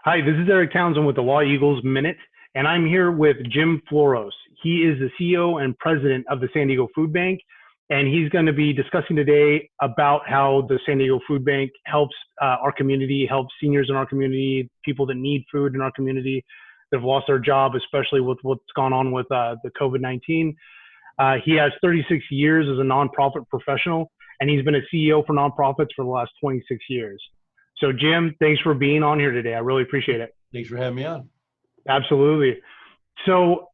Hi, this is Eric Townsend with the Law Eagles Minute, and I'm here with Jim Floros. He is the CEO and president of the San Diego Food Bank, and he's going to be discussing today about how the San Diego Food Bank helps our community, helps seniors in our community, people that need food in our community that have lost their job, especially with what's gone on with the COVID-19. He has 36 years as a nonprofit professional, and he's been a CEO for nonprofits for the last 26 years. So, Jim, thanks for being on here today. I really appreciate it. Thanks for having me on. Absolutely. So,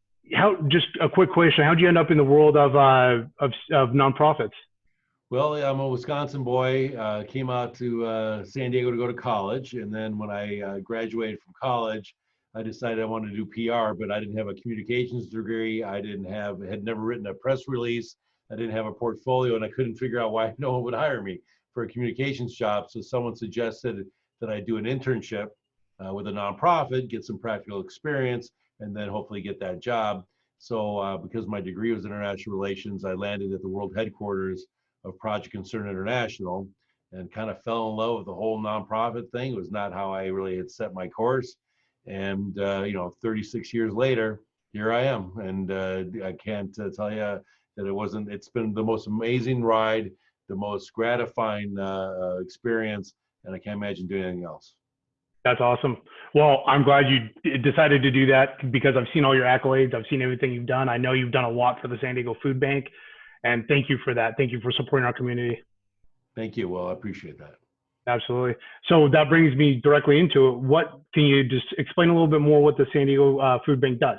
just a quick question: how'd you end up in the world of nonprofits? Well, I'm a Wisconsin boy. Came out to San Diego to go to college, and then when I graduated from college, I decided I wanted to do PR, but I didn't have a communications degree. Had never written a press release. I didn't have a portfolio, and I couldn't figure out why no one would hire me for a communications job. So someone suggested that I do an internship with a nonprofit, get some practical experience, and then hopefully get that job. So because my degree was international relations, I landed at the world headquarters of Project Concern International and kind of fell in love with the whole nonprofit thing. It was not how I really had set my course. And 36 years later, here I am. And I can't tell you that it's been the most amazing ride, the most gratifying experience, and I can't imagine doing anything else. That's awesome. Well, I'm glad you decided to do that because I've seen all your accolades. I've seen everything you've done. I know you've done a lot for the San Diego Food Bank, and thank you for that. Thank you for supporting our community. Thank you. Well, I appreciate that. Absolutely. So that brings me directly into it. Can you just explain a little bit more what the San Diego Food Bank does?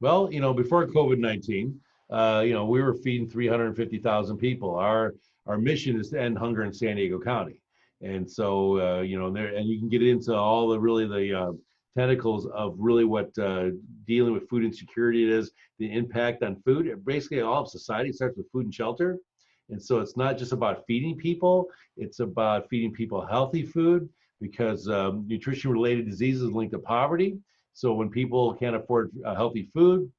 Well, before COVID-19, we were feeding 350,000 people. Our mission is to end hunger in San Diego County. And so, and you can get into all the tentacles of really what dealing with food insecurity is, the impact on food. Basically, all of society starts with food and shelter. And so it's not just about feeding people, it's about feeding people healthy food because nutrition-related diseases linked to poverty. So when people can't afford healthy food,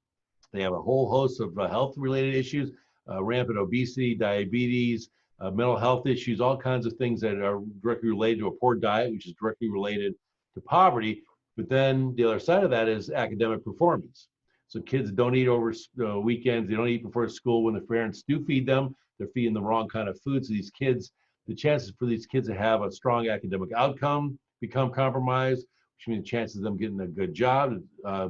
they have a whole host of health-related issues, rampant obesity, diabetes, mental health issues, all kinds of things that are directly related to a poor diet, which is directly related to poverty. But then the other side of that is academic performance. So kids don't eat over weekends, they don't eat before school. When the parents do feed them, they're feeding the wrong kind of food. So the chances for these kids to have a strong academic outcome become compromised, which means the chances of them getting a good job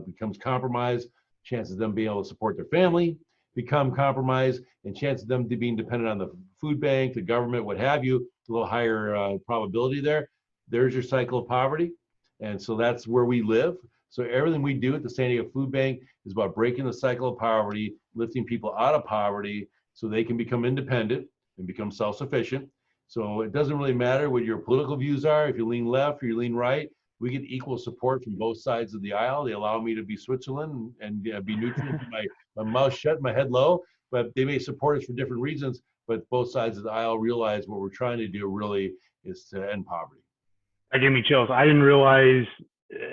becomes compromised, chances of them being able to support their family become compromised, and chances of them being dependent on the food bank, the government, what have you, a little higher probability there. There's your cycle of poverty. And so that's where we live. So everything we do at the San Diego Food Bank is about breaking the cycle of poverty, lifting people out of poverty so they can become independent and become self-sufficient. So it doesn't really matter what your political views are, if you lean left or you lean right. We get equal support from both sides of the aisle. They allow me to be Switzerland and be neutral, keep my mouth shut, my head low, but they may support us for different reasons, but both sides of the aisle realize what we're trying to do really is to end poverty. That gave me chills. I didn't realize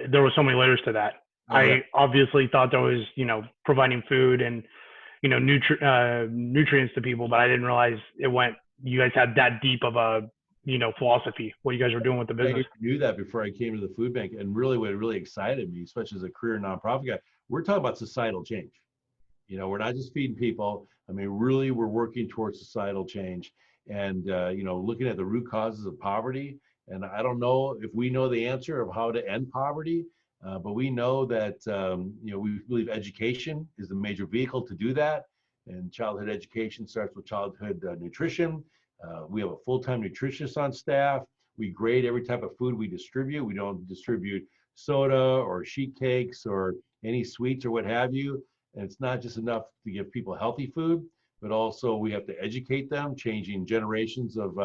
there were so many layers to that. Oh, yeah. I obviously thought there was, providing food and, nutrients to people, but I didn't realize you guys had that deep of a, philosophy, what you guys were doing with the business. I knew that before I came to the food bank, and really what really excited me, especially as a career nonprofit guy, we're talking about societal change. We're not just feeding people. I mean, really, we're working towards societal change and, looking at the root causes of poverty. And I don't know if we know the answer of how to end poverty, but we know that, we believe education is the major vehicle to do that. And childhood education starts with childhood nutrition. We have a full-time nutritionist on staff. We grade every type of food we distribute. We don't distribute soda or sheet cakes or any sweets or what have you. And it's not just enough to give people healthy food, but also we have to educate them, changing generations of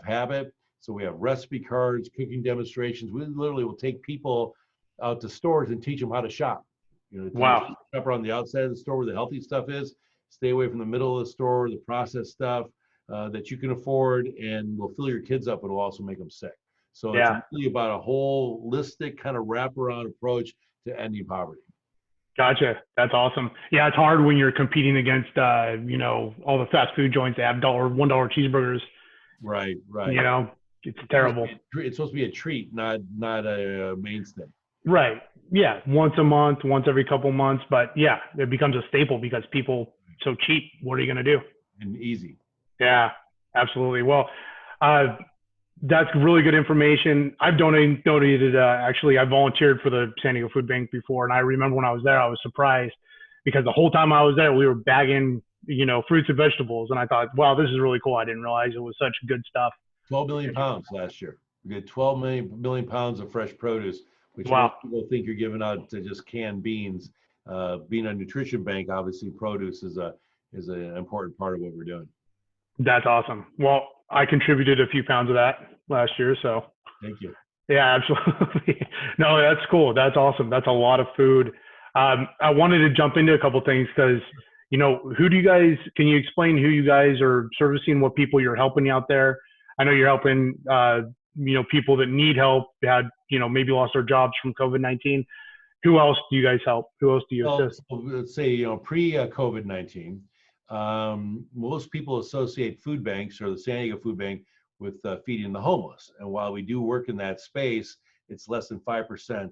habit. So we have recipe cards, cooking demonstrations. We literally will take people out to stores and teach them how to shop. Wow. Shop around the outside of the store where the healthy stuff is. Stay away from the middle of the store, the processed stuff that you can afford, and will fill your kids up, but will also make them sick. So It's really about a holistic kind of wraparound approach to ending poverty. Gotcha. That's awesome. Yeah, it's hard when you're competing against, all the fast food joints that have $1 cheeseburgers. Right. It's terrible. It's supposed to be a treat, not a mainstay. Right. Yeah. Once a month, once every couple months. But yeah, it becomes a staple because people so cheap. What are you going to do? and easy. Yeah, absolutely. Well, uh, that's really good information. I've donated. Actually, I volunteered for the San Diego Food Bank before, and I remember when I was there, I was surprised because the whole time I was there, we were bagging, fruits and vegetables, and I thought, wow, this is really cool. I didn't realize it was such good stuff. 12 million pounds last year. We did 12 million pounds of fresh produce, which Wow, most people think you're giving out to just canned beans. Being a nutrition bank, obviously, produce is an important part of what we're doing. that's awesome. Well, I contributed a few pounds of that last year, so Thank you. yeah, absolutely. No, that's cool. That's awesome. That's a lot of food. I wanted to jump into a couple things because, who do you guys, can you explain who you guys are servicing, what people you're helping out there? I know you're helping, people that need help, had, maybe lost their jobs from COVID-19. Who else do you guys help? Who else do you Well, assist? so let's say, pre COVID-19, most people associate food banks or the San Diego Food Bank with feeding the homeless. And while we do work in that space, it's less than 5%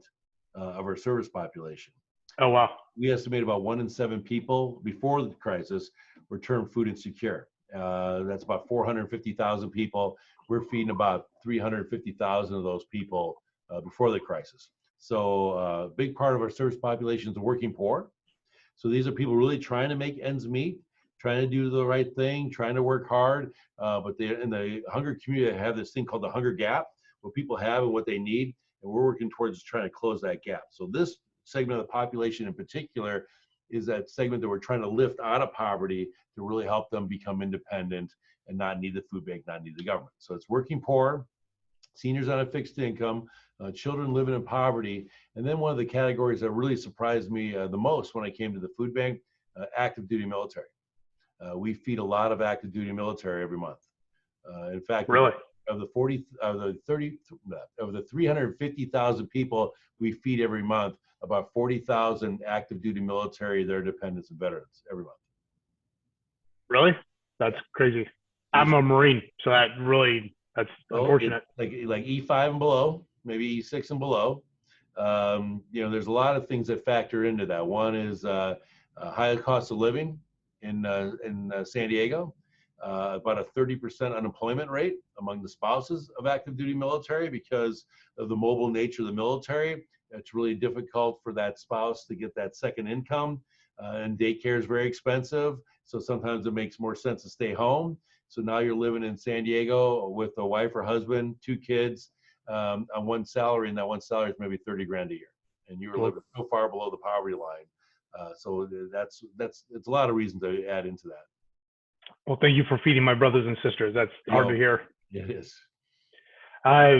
of our service population. Oh, wow. We estimate about 1 in 7 people before the crisis were termed food insecure. That's about 450,000 people. We're feeding about 350,000 of those people before the crisis. So a big part of our service population is the working poor. So these are people really trying to make ends meet, trying to do the right thing, trying to work hard. But they in the hunger community have this thing called the hunger gap, what people have and what they need, and we're working towards trying to close that gap. So this segment of the population in particular is that segment that we're trying to lift out of poverty to really help them become independent and not need the food bank, not need the government. So it's working poor, seniors on a fixed income, children living in poverty. And then one of the categories that really surprised me the most when I came to the food bank, active duty military. We feed a lot of active duty military every month. In fact, Really? of the 40, of the 30, of the 350,000 people we feed every month, about 40,000 active duty military, their dependents and veterans every month. Really? That's Yeah. crazy. It's I'm a Marine, so that's Oh, it's unfortunate. like E5 and below, maybe E6 and below. There's a lot of things that factor into that. One is high cost of living in San Diego, about a 30% unemployment rate among the spouses of active duty military because of the mobile nature of the military. It's really difficult for that spouse to get that second income, and daycare is very expensive. So sometimes it makes more sense to stay home. So now you're living in San Diego with a wife or husband, 2 kids, on one salary, and that one salary is maybe 30 grand a year, and you were Well, living so far below the poverty line. So that's it's a lot of reason to add into that. well, thank you for feeding my brothers and sisters. That's hard to Yo, hear. it is. Uh,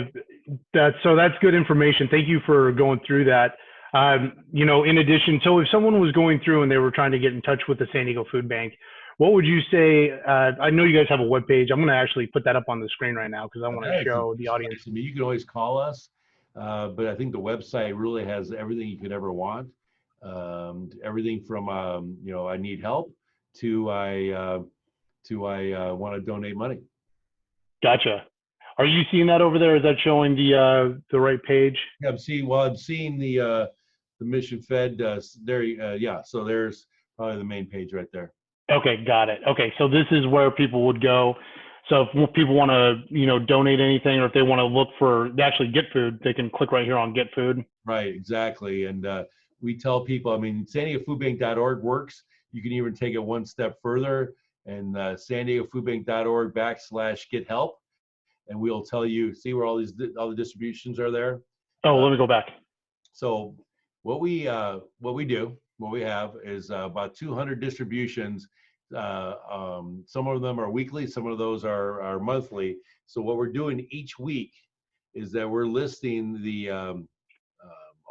that's good information. Thank you for going through that. In addition, so if someone was going through and they were trying to get in touch with the San Diego Food Bank, what would you say? I know you guys have a web page. I'm going to actually put that up on the screen right now because I want to Okay, show the audience. I mean, you can always call us, but I think the website really has everything you could ever want. Everything from I need help to I want to donate money. Gotcha. Are you seeing that over there? Is that showing the right page? Yeah, I'm seeing the mission fed there. Yeah, so there's probably the main page right there. Okay, got it. Okay, so this is where people would go. So if people want to, donate anything, or if they want to look for, they actually get food, they can click right here on get food. Right, exactly. And we tell people, I mean, San Diego Foodbank.org works. You can even take it one step further and San Diego Foodbank.org/get help. And we'll tell you, see where all the distributions are there. Oh, let me go back. So what we do, what we have is about 200 distributions. Some of them are weekly, some of those are monthly. So what we're doing each week is that we're listing the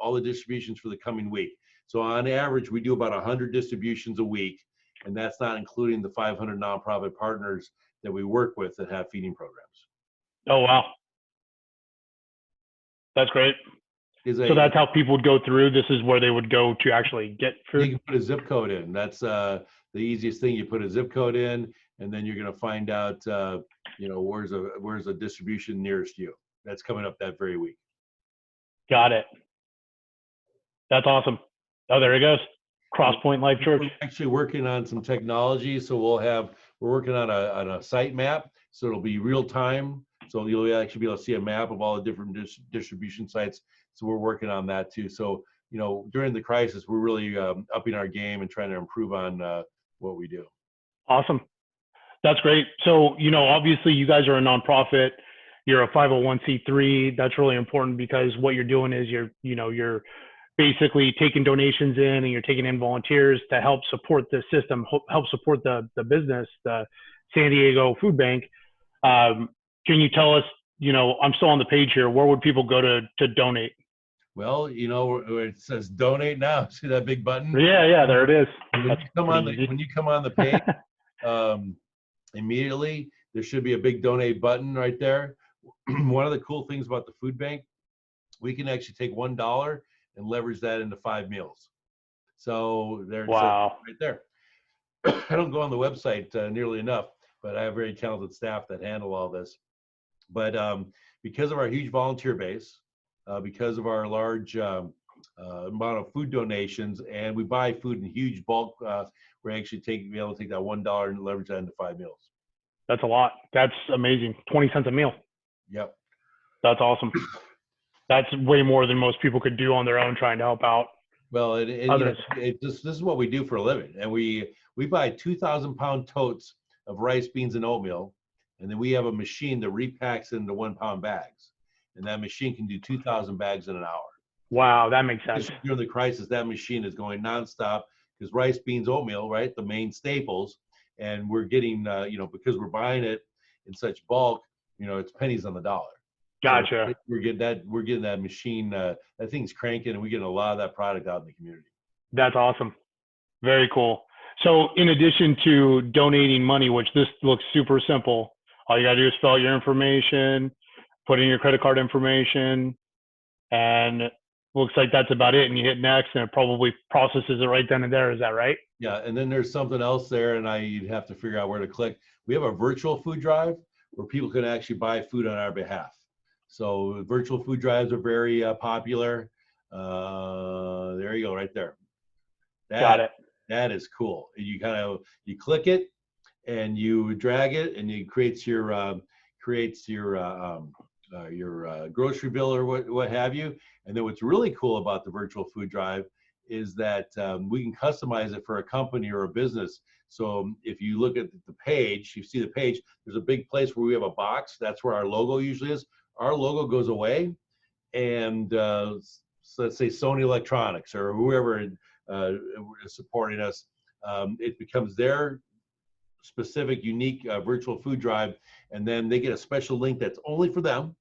all the distributions for the coming week. So on average, we do about 100 distributions a week, and that's not including the 500 nonprofit partners that we work with that have feeding programs. Oh, wow. That's great. So that's how people would go through. This is where they would go to actually get food. You can put a zip code in. That's the easiest thing. You put a zip code in, and then you're going to find out, where's a distribution nearest you. That's coming up that very week. Got it. That's awesome. Oh, there he goes. Crosspoint Life Church. We're actually working on some technology, so we're working on a site map, so it'll be real time. So you'll actually be able to see a map of all the different distribution sites. So we're working on that too. So during the crisis, we're really upping our game and trying to improve on what we do. Awesome. That's great. So, obviously you guys are a nonprofit, you're a 501c3. That's really important because what you're doing is you're basically taking donations in and you're taking in volunteers to help support the system, help support the business, the San Diego Food Bank. Can you tell us, I'm still on the page here, where would people go to donate? Well, where it says donate now, see that big button? Yeah, there it is. When you come on the page, immediately there should be a big donate button right there. One of the cool things about the food bank, we can actually take $1 and leverage that into 5 meals. So there it says right there. I don't go on the website nearly enough, but I have very talented staff that handle all this. But because of our huge volunteer base, because of our large amount of food donations, and we buy food in huge bulk, we're actually be able to take that $1 and leverage that into 5 meals. That's a lot. That's amazing. 20 cents a meal. Yep. That's awesome. That's way more than most people could do on their own trying to help out. Well, this is what we do for a living, and we buy 2,000-pound totes of rice, beans, and oatmeal, and then we have a machine that repacks into 1-pound bags, and that machine can do 2,000 bags in an hour. Wow, that makes sense. During the crisis, that machine is going nonstop because rice, beans, oatmeal, right, the main staples, and we're getting, because we're buying it in such bulk, it's pennies on the dollar. Gotcha. So we're getting that machine, that thing's cranking, and we're getting a lot of that product out in the community. That's awesome. Very cool. So in addition to donating money, which this looks super simple, all you got to do is fill out your information, put in your credit card information, and looks like that's about it. And you hit next, and it probably processes it right then and there. Is that right? Yeah, and then there's something else there, and you'd have to figure out where to click. We have a virtual food drive where people can actually buy food on our behalf. So virtual food drives are very popular. There you go, right there. Got it. That is cool. You click it, and you drag it, and it creates your grocery bill or what have you. And then what's really cool about the virtual food drive is that we can customize it for a company or a business. So if you look at the page, you see the page, there's a big place where we have a box. That's where our logo usually is. Our logo goes away, and so let's say Sony Electronics or whoever is supporting us, it becomes their specific, unique virtual food drive, and then they get a special link that's only for them,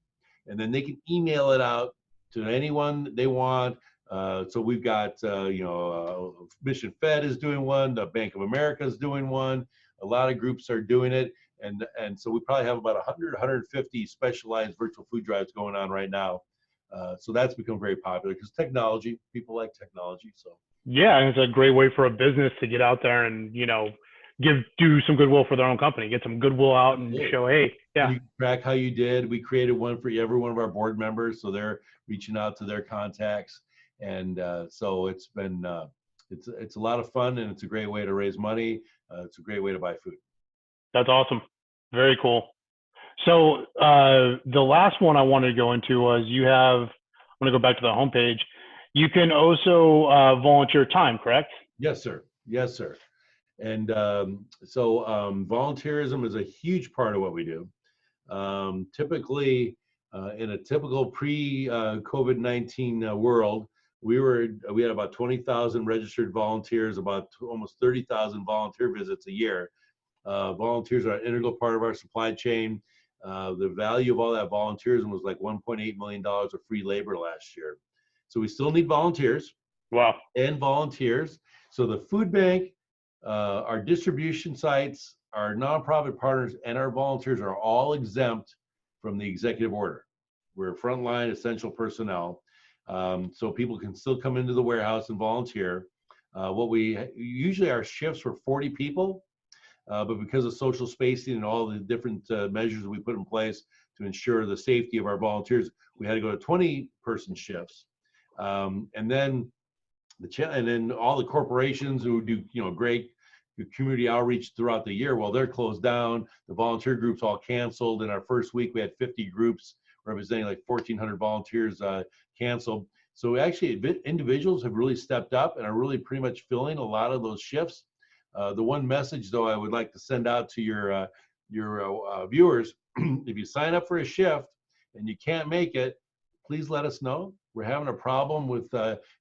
and then they can email it out to anyone they want. So we've got, Mission Fed is doing one, the Bank of America is doing one, a lot of groups are doing it. And so we probably have about 100, 150 specialized virtual food drives going on right now. So that's become very popular because technology, people like technology. So yeah, and it's a great way for a business to get out there and do some goodwill for their own company, get some goodwill out and show, hey, yeah. And you can track how you did. We created one for every one of our board members, so they're reaching out to their contacts, and so it's been it's a lot of fun, and it's a great way to raise money. It's a great way to buy food. That's awesome. Very cool. So the last one I wanted to go into was I'm going to go back to the homepage. You can also volunteer time, correct? Yes, sir. Yes, sir. And so volunteerism is a huge part of what we do. Typically, in a typical pre-COVID-19 world, we had about 20,000 registered volunteers, about almost 30,000 volunteer visits a year. Volunteers are an integral part of our supply chain. The value of all that volunteerism was like $1.8 million of free labor last year. So we still need volunteers. Wow. And volunteers. So the food bank, our distribution sites, our nonprofit partners, and our volunteers are all exempt from the executive order. We're frontline essential personnel. So people can still come into the warehouse and volunteer. Usually our shifts were 40 people. But because of social spacing and all the different measures we put in place to ensure the safety of our volunteers, we had to go to 20-person shifts. And then And then all the corporations who do, great community outreach throughout the year, well, they're closed down. The volunteer groups all canceled. In our first week, we had 50 groups representing like 1,400 volunteers canceled. So actually, individuals have really stepped up and are really pretty much filling a lot of those shifts. The one message, though, I would like to send out to your viewers: if you sign up for a shift and you can't make it, please let us know. We're having a problem with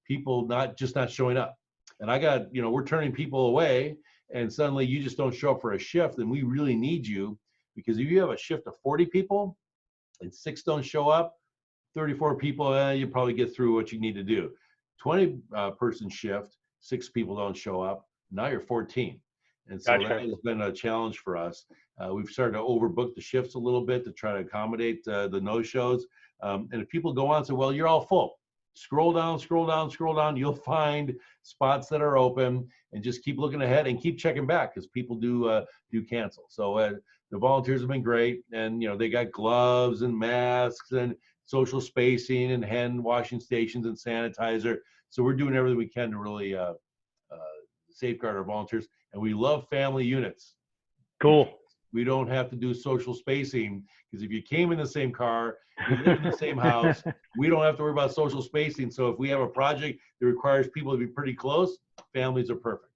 people not showing up. And I got, we're turning people away, and suddenly you just don't show up for a shift, and we really need you, because if you have a shift of 40 people and 6 don't show up, 34 people, you probably get through what you need to do. 20 person shift, 6 people don't show up, now you're 14. And so Gotcha. that has been a challenge for us. We've started to overbook the shifts a little bit to try to accommodate the no-shows. And if people go on and say, well, you're all full, scroll down, scroll down, scroll down, you'll find spots that are open, and just keep looking ahead and keep checking back, because people do cancel. So the volunteers have been great, and they got gloves and masks and social spacing and hand washing stations and sanitizer. So we're doing everything we can to really safeguard our volunteers. And we love family units. Cool. We don't have to do social spacing, because if you came in the same car, you live in the same house, we don't have to worry about social spacing. So if we have a project that requires people to be pretty close, families are perfect.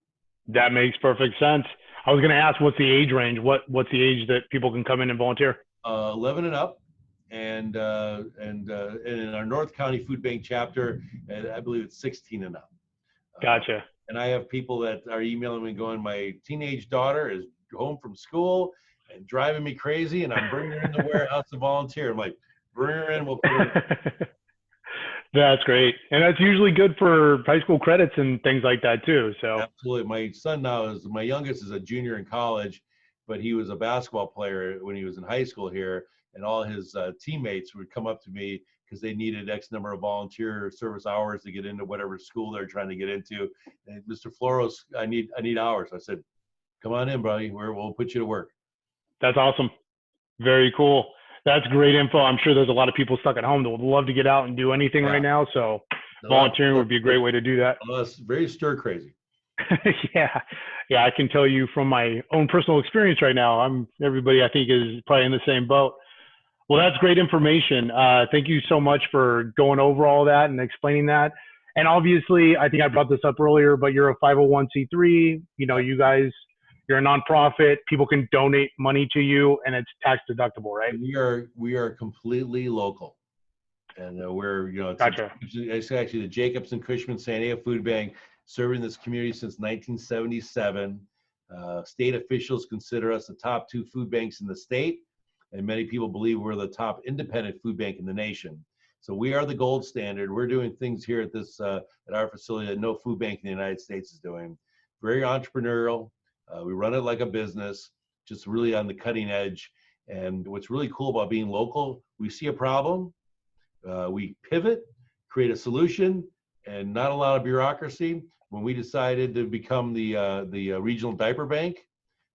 That makes perfect sense. I was going to ask, what's the age range? What's the age that people can come in and volunteer? 11 and up. And in our North County Food Bank chapter, I believe it's 16 and up. Gotcha. And I have people that are emailing me going, my teenage daughter is home from school and driving me crazy, and I'm bringing her in the warehouse to volunteer. I'm like, bring her in, we'll put her in. That's great. And that's usually good for high school credits and things like that too. So absolutely. My son now my youngest is a junior in college, but he was a basketball player when he was in high school here, and all his teammates would come up to me because they needed X number of volunteer service hours to get into whatever school they're trying to get into. And Mr. Floros, I need hours. I said, come on in, buddy. We'll put you to work. That's awesome. Very cool. That's great info. I'm sure there's a lot of people stuck at home that would love to get out and do anything right now. So volunteering would be a great way to do that. It's very stir crazy. Yeah. I can tell you from my own personal experience right now, everybody I think is probably in the same boat. Well, that's great information. Thank you so much for going over all that and explaining that. And obviously, I think I brought this up earlier, but you're a 501c3. You guys, you're a nonprofit. People can donate money to you, and it's tax deductible, right? We are completely local, and we're Gotcha. It's actually the Jacobs and Cushman San Diego Food Bank, serving this community since 1977. State officials consider us the top 2 food banks in the state, and many people believe we're the top independent food bank in the nation. So we are the gold standard. We're doing things here at this at our facility that no food bank in the United States is doing. Very entrepreneurial. We run it like a business, just really on the cutting edge. And what's really cool about being local, we see a problem, we pivot, create a solution, and not a lot of bureaucracy. When we decided to become the regional diaper bank,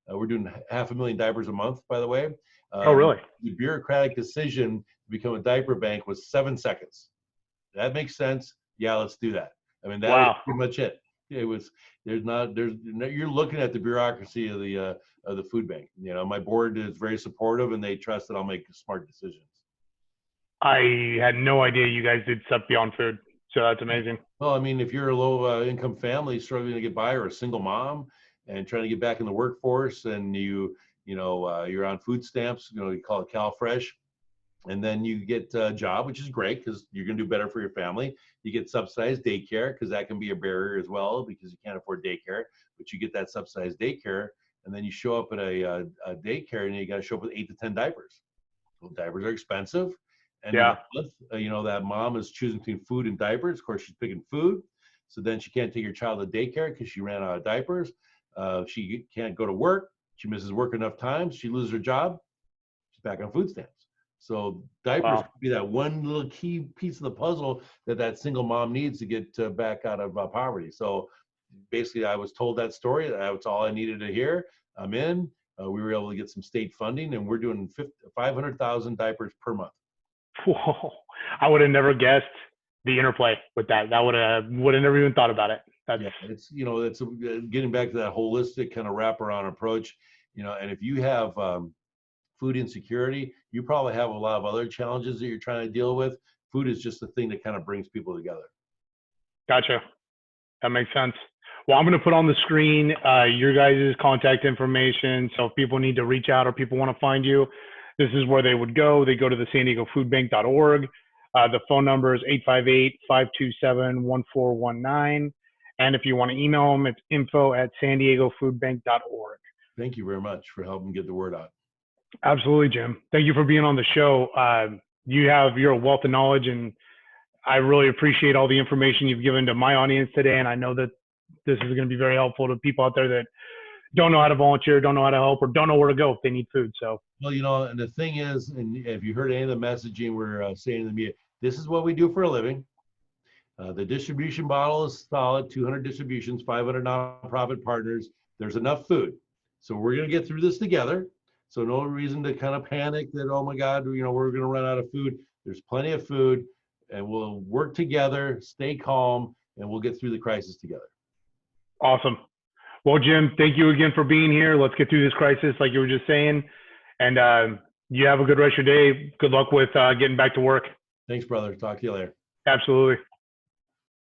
we're doing 500,000 diapers a month, by the way. Oh, really? The bureaucratic decision to become a diaper bank was 7 seconds. That makes sense. Yeah, let's do that. I mean, that is pretty much it. It was. You're looking at the bureaucracy of the food bank. My board is very supportive, and they trust that I'll make smart decisions. I had no idea you guys did stuff beyond food. So that's amazing. Well, I mean, if you're a low income family struggling to get by, or a single mom and trying to get back in the workforce, and you're on food stamps, you call it CalFresh, and then you get a job, which is great because you're going to do better for your family. You get subsidized daycare, because that can be a barrier as well, because you can't afford daycare, but you get that subsidized daycare. And then you show up at a daycare, and you got to show up with 8 to 10 diapers. Well, diapers are expensive. And that mom is choosing between food and diapers. Of course, she's picking food. So then she can't take her child to daycare because she ran out of diapers. She can't go to work. She misses work enough times. She loses her job. She's back on food stamps. So diapers could be that one little key piece of the puzzle that single mom needs to get back out of poverty. So basically, I was told that story. That's all I needed to hear. I'm in. We were able to get some state funding, and we're doing 500,000 diapers per month. Whoa. I would have never guessed the interplay with that. That would have never even thought about it. That's Yeah, it's getting back to that holistic kind of wraparound approach. And if you have food insecurity, you probably have a lot of other challenges that you're trying to deal with. Food is just the thing that kind of brings people together. gotcha. That makes sense. Well, I'm going to put on the screen your guys' contact information. So if people need to reach out or people want to find you, this is where they would go. They go to the San Diego Foodbank.org. The phone number is 858-527-1419. And if you want to email them, it's info@san-diego-foodbank.org. Thank you very much for helping get the word out. Absolutely, Jim. Thank you for being on the show. You're a wealth of knowledge, and I really appreciate all the information you've given to my audience today. And I know that this is going to be very helpful to people out there that don't know how to volunteer, don't know how to help, or don't know where to go if they need food. So, well, and the thing is, and if you heard any of the messaging we're saying in the media, this is what we do for a living. The distribution model is solid, 200 distributions, 500 nonprofit partners. There's enough food. So we're going to get through this together. So no reason to kind of panic that, oh my God, we're going to run out of food. There's plenty of food, and we'll work together, stay calm, and we'll get through the crisis together. Awesome. Well, Jim, thank you again for being here. Let's get through this crisis like you were just saying. And you have a good rest of your day. Good luck with getting back to work. Thanks, brother. Talk to you later. Absolutely.